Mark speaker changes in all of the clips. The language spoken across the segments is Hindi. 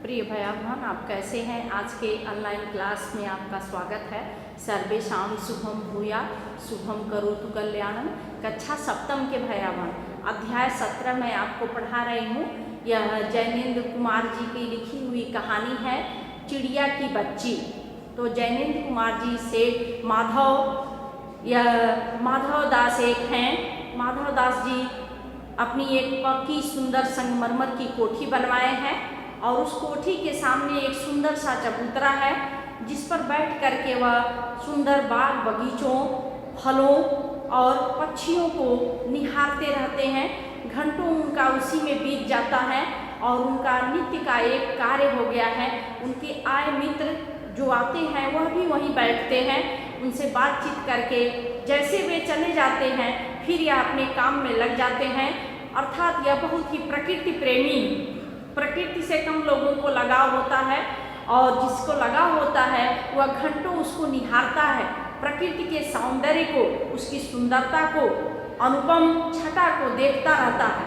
Speaker 1: प्रिय भैया बहन, आप कैसे हैं। आज के ऑनलाइन क्लास में आपका स्वागत है। सर्वेषां शुभम भूयात्, शुभम करोतु कल्याणम। कक्षा सप्तम के भैया बहन, अध्याय 17 में आपको पढ़ा रही हूँ। यह जैनेन्द्र कुमार जी की लिखी हुई कहानी है, चिड़िया की बच्ची। तो जैनेन्द्र कुमार जी से माधव दास एक हैं। माधव दास जी अपनी एक पक्की सुंदर संगमरमर की कोठी बनवाए हैं और उस कोठी के सामने एक सुंदर सा चबूतरा है, जिस पर बैठ करके वह सुंदर बाग बगीचों, फलों और पक्षियों को निहारते रहते हैं। घंटों उनका उसी में बीत जाता है और उनका नित्य का एक कार्य हो गया है। उनके आए मित्र जो आते हैं वह भी वहीं बैठते हैं, उनसे बातचीत करके जैसे वे चले जाते हैं फिर यह अपने काम में लग जाते हैं। अर्थात यह बहुत ही प्रकृति प्रेमी, प्रकृति से कम लोगों को लगाव होता है और जिसको लगाव होता है वह घंटों उसको निहारता है, प्रकृति के सौंदर्य को, उसकी सुंदरता को, अनुपम छटा को देखता रहता है।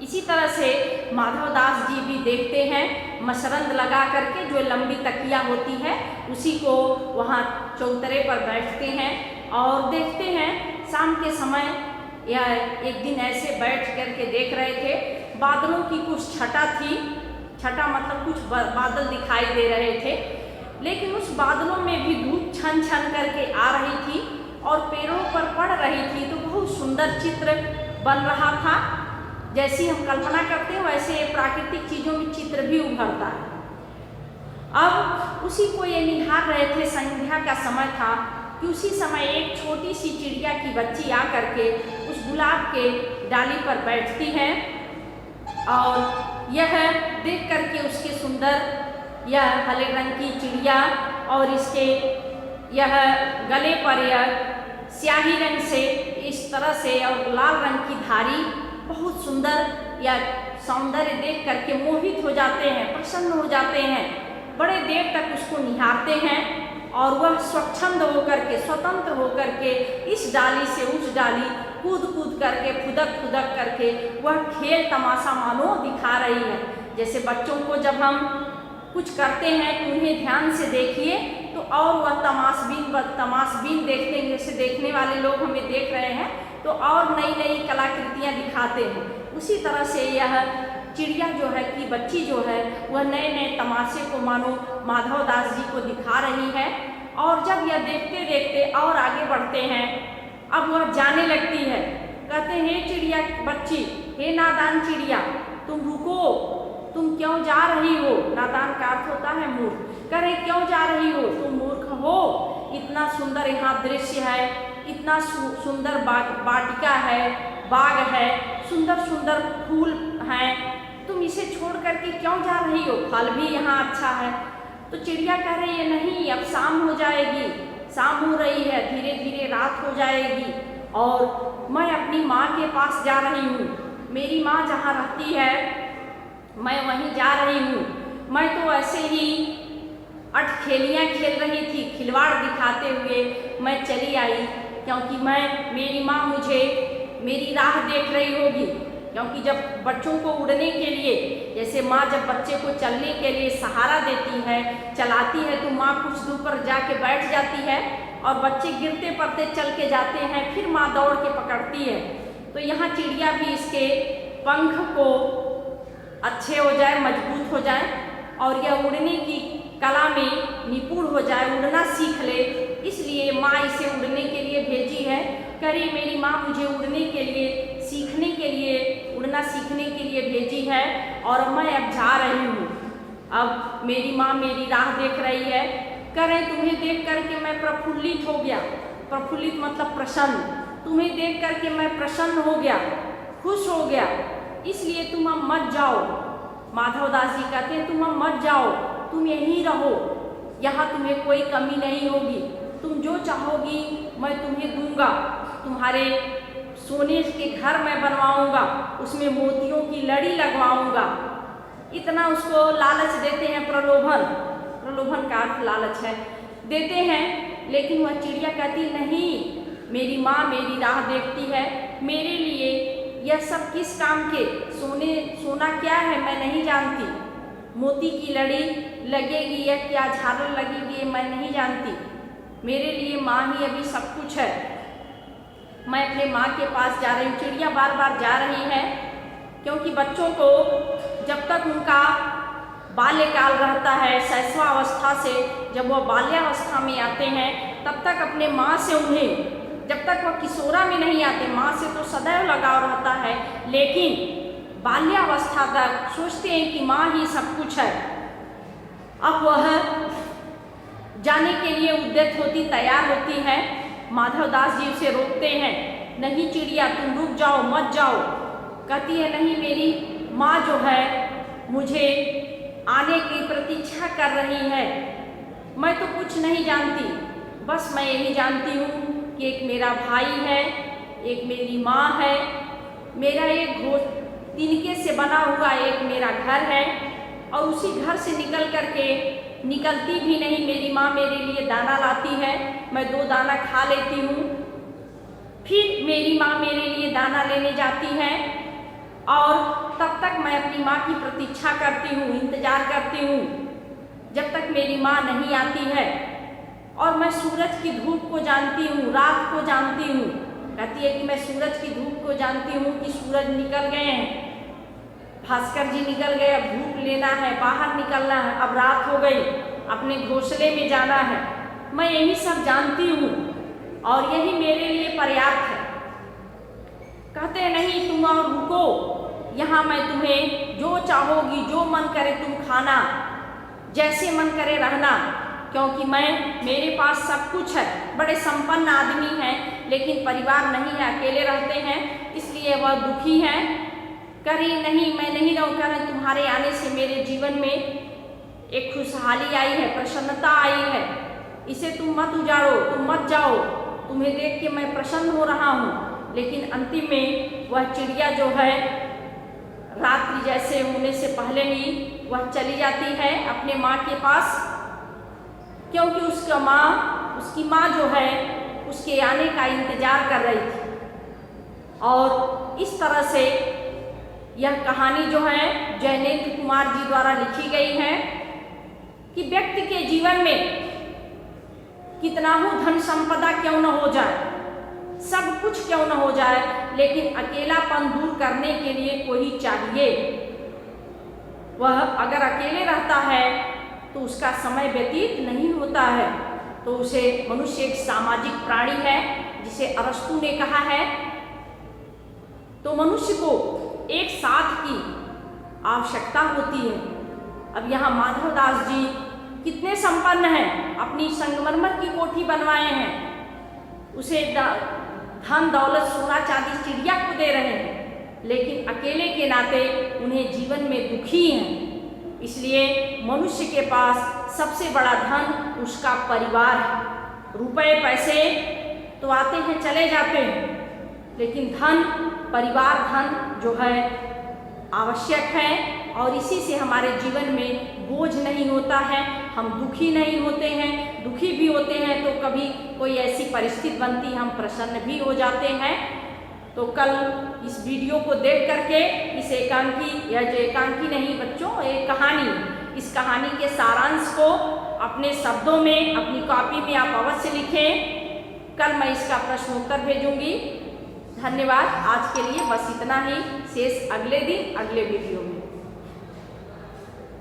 Speaker 1: इसी तरह से माधव दास जी भी देखते हैं, मसरंद लगा करके जो लंबी तकिया होती है उसी को वहाँ चौतरे पर बैठते हैं और देखते हैं। शाम के समय या एक दिन ऐसे बैठ करके देख रहे थे, बादलों की कुछ छटा थी। छटा मतलब कुछ बादल दिखाई दे रहे थे, लेकिन उस बादलों में भी धूप छन छन करके आ रही थी और पेड़ों पर पड़ रही थी। तो बहुत सुंदर चित्र बन रहा था। जैसी हम कल्पना करते हैं वैसे प्राकृतिक चीज़ों में चित्र भी उभरता है। अब उसी को ये निहार रहे थे। संध्या का समय था कि उसी समय एक छोटी सी चिड़िया की बच्ची आ करके उस गुलाब के डाली पर बैठती है और यह देख करके उसके सुंदर यह हरे रंग की चिड़िया और इसके यह गले पर यह स्याही रंग से इस तरह से और लाल रंग की धारी, बहुत सुंदर यह सौंदर्य देख करके मोहित हो जाते हैं, प्रसन्न हो जाते हैं। बड़े देर तक उसको निहारते हैं और वह स्वच्छंद होकर के, स्वतंत्र होकर के इस डाली से उस डाली कूद कूद करके, फुदक फुदक करके वह खेल तमाशा मानो दिखा रही है। जैसे बच्चों को जब हम कुछ करते हैं तो उन्हें ध्यान से देखिए तो और वह तमाशबीन देखते हैं। जैसे देखने वाले लोग हमें देख रहे हैं तो और नई नई कलाकृतियाँ दिखाते हैं। उसी तरह से यह चिड़िया जो है कि बच्ची जो है वह नए नए तमाशे को मानो माधव दास जी को दिखा रही है। और जब यह देखते देखते और आगे बढ़ते हैं, अब वह जाने लगती है। कहते हैं, हे चिड़िया बच्ची, हे नादान चिड़िया, तुम रुको, तुम क्यों जा रही हो। नादान का अर्थ होता है मूर्ख। कह रहे क्यों जा रही हो, तुम मूर्ख हो। इतना सुंदर यहाँ दृश्य है, इतना सुंदर वाटिका है, बाग है, सुंदर सुंदर फूल हैं, तुम इसे छोड़ करके क्यों जा रही हो। फल भी यहाँ अच्छा है। तो चिड़िया कह रही है, नहीं, अब शाम हो जाएगी, शाम हो रही है, धीरे धीरे रात हो जाएगी और मैं अपनी माँ के पास जा रही हूँ। मेरी माँ जहाँ रहती है मैं वहीं जा रही हूँ। मैं तो ऐसे ही अटखेलियाँ खेल रही थी, खिलवाड़ दिखाते हुए मैं चली आई, क्योंकि मेरी माँ मुझे मेरी राह देख रही होगी। क्योंकि जब बच्चों को उड़ने के लिए, जैसे माँ जब बच्चे को चलने के लिए सहारा देती है, चलाती है, तो माँ कुछ दूर पर जाके बैठ जाती है और बच्चे गिरते पड़ते चल के जाते हैं, फिर माँ दौड़ के पकड़ती है। तो यहाँ चिड़िया भी इसके पंख को अच्छे हो जाए, मजबूत हो जाए और यह उड़ने की कला में निपुण हो जाए, उड़ना सीख ले, इसलिए माँ इसे उड़ने के लिए भेजी है। करी मेरी माँ मुझे उड़ने के लिए, सीखने के लिए, उड़ना सीखने के लिए भेजी है और मैं अब जा रही हूँ। अब मेरी माँ मेरी राह देख रही है। करें तुम्हें देख करके मैं प्रफुल्लित हो गया। प्रफुल्लित मतलब प्रसन्न। तुम्हें देख करके मैं प्रसन्न हो गया, खुश हो गया, इसलिए तुम अब मत जाओ। माधव दास जी कहते हैं, तुम अब मत जाओ, तुम यहीं रहो, यहाँ तुम्हें कोई कमी नहीं होगी। तुम जो चाहोगी मैं तुम्हें दूंगा। तुम्हारे सोने के घर मैं बनवाऊंगा, उसमें मोतियों की लड़ी लगवाऊंगा। इतना उसको लालच देते हैं, प्रलोभन, प्रलोभन का अर्थ लालच है, देते हैं। लेकिन वह चिड़िया कहती नहीं, मेरी माँ मेरी राह देखती है, मेरे लिए यह सब किस काम के, सोना क्या है मैं नहीं जानती। मोती की लड़ी लगेगी या क्या झालर लगेगी मैं नहीं जानती। मेरे लिए माँ ही अभी सब कुछ है। मैं अपने माँ के पास जा रही हूँ। चिड़िया बार बार जा रही है क्योंकि बच्चों को जब तक उनका बाल्यकाल रहता है, शैशवावस्था से जब वह बाल्यावस्था में आते हैं तब तक अपने माँ से उन्हें, जब तक वह किशोरा में नहीं आते, माँ से तो सदैव लगाव रहता है, लेकिन बाल्यावस्था तक सोचते हैं कि माँ ही सब कुछ है। अब वह जाने के लिए उद्यत होती, तैयार होती है। माधव दास जी उसे रोकते हैं, नहीं चिड़िया तुम रुक जाओ, मत जाओ। कहती है नहीं, मेरी माँ जो है मुझे आने की प्रतीक्षा कर रही है। मैं तो कुछ नहीं जानती, बस मैं यही जानती हूँ कि एक मेरा भाई है, एक मेरी माँ है, मेरा एक तिनके से बना हुआ एक मेरा घर है, और उसी घर से निकलती भी नहीं मेरी माँ मेरे लिए दाना लाती है। मैं 2 दाना खा लेती हूँ, फिर मेरी माँ मेरे लिए दाना लेने जाती है, और तब तक मैं अपनी माँ की प्रतीक्षा करती हूँ, इंतजार करती हूँ जब तक मेरी माँ नहीं आती है। और मैं सूरज की धूप को जानती हूँ, रात को जानती हूँ। कहती है कि मैं सूरज की धूप को जानती हूँ कि सूरज निकल गए हैं, भास्कर जी निकल गए, अब धूप लेना है, बाहर निकलना है, अब रात हो गई, अपने घोंसले में जाना है। मैं यही सब जानती हूँ और यही मेरे लिए पर्याप्त है। कहते हैं नहीं तुम और रुको, यहाँ मैं तुम्हें जो चाहोगी, जो मन करे तुम खाना, जैसे मन करे रहना, क्योंकि मेरे पास सब कुछ है। बड़े संपन्न आदमी हैं लेकिन परिवार नहीं है, अकेले रहते हैं, इसलिए वह दुखी हैं। करी नहीं, मैं नहीं रहूँ, कह रहे तुम्हारे आने से मेरे जीवन में एक खुशहाली आई है, प्रसन्नता आई है, इसे तुम मत उजाड़ो, तुम मत जाओ, तुम्हें देख के मैं प्रसन्न हो रहा हूँ। लेकिन अंतिम में वह चिड़िया जो है रात्रि जैसे होने से पहले ही वह चली जाती है अपने माँ के पास, क्योंकि उसकी माँ जो है उसके आने का इंतजार कर रही थी। और इस तरह से यह कहानी जो है जयनेंद्र कुमार जी द्वारा लिखी गई है कि व्यक्ति के जीवन में कितना हो धन संपदा क्यों न हो जाए, सब कुछ क्यों न हो जाए, लेकिन अकेलापन दूर करने के लिए कोई चाहिए। वह अगर अकेले रहता है तो उसका समय व्यतीत नहीं होता है, तो उसे मनुष्य एक सामाजिक प्राणी है जिसे अरस्तु ने कहा है। तो मनुष्य को एक साथ की आवश्यकता होती है। अब यहाँ माधव दास जी कितने संपन्न हैं, अपनी संगमरमर की कोठी बनवाए हैं, उसे धन दौलत सोना चांदी चिड़िया को दे रहे हैं, लेकिन अकेले के नाते उन्हें जीवन में दुखी हैं। इसलिए मनुष्य के पास सबसे बड़ा धन उसका परिवार है। रुपए पैसे तो आते हैं चले जाते हैं, लेकिन धन, परिवार धन जो है आवश्यक है, और इसी से हमारे जीवन में बोझ नहीं होता है, हम दुखी नहीं होते हैं। दुखी भी होते हैं तो कभी कोई ऐसी परिस्थिति बनती है हम प्रसन्न भी हो जाते हैं। तो कल इस वीडियो को देख करके इस एकांकी, या जो एकांकी नहीं बच्चों, एक कहानी, इस कहानी के सारांश को अपने शब्दों में अपनी कॉपी में आप अवश्य लिखें। कल मैं इसका प्रश्नोत्तर भेजूंगी। धन्यवाद। आज के लिए बस इतना ही, शेष अगले दिन अगले वीडियो में।